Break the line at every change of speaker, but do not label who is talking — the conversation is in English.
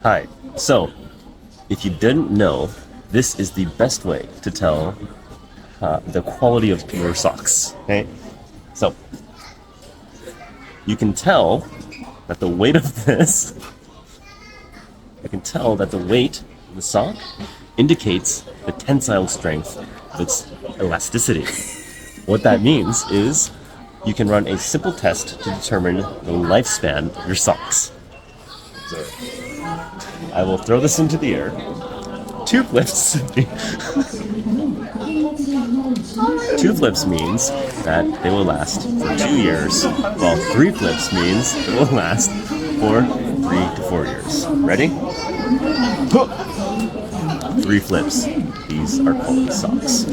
Hi. So, if you didn't know, this is the best way to tell the quality of your socks. Okay? So, you can tell that the weight of this, you can tell that the weight of the sock indicates the tensile strength of its elasticity. What that means is you can run a simple test to determine the lifespan of your socks. So, I will throw this into the air. Two flips. Two flips means that they will last for 2 years, while three flips means it will last for 3 to 4 years. Ready? Three flips. These are quality socks.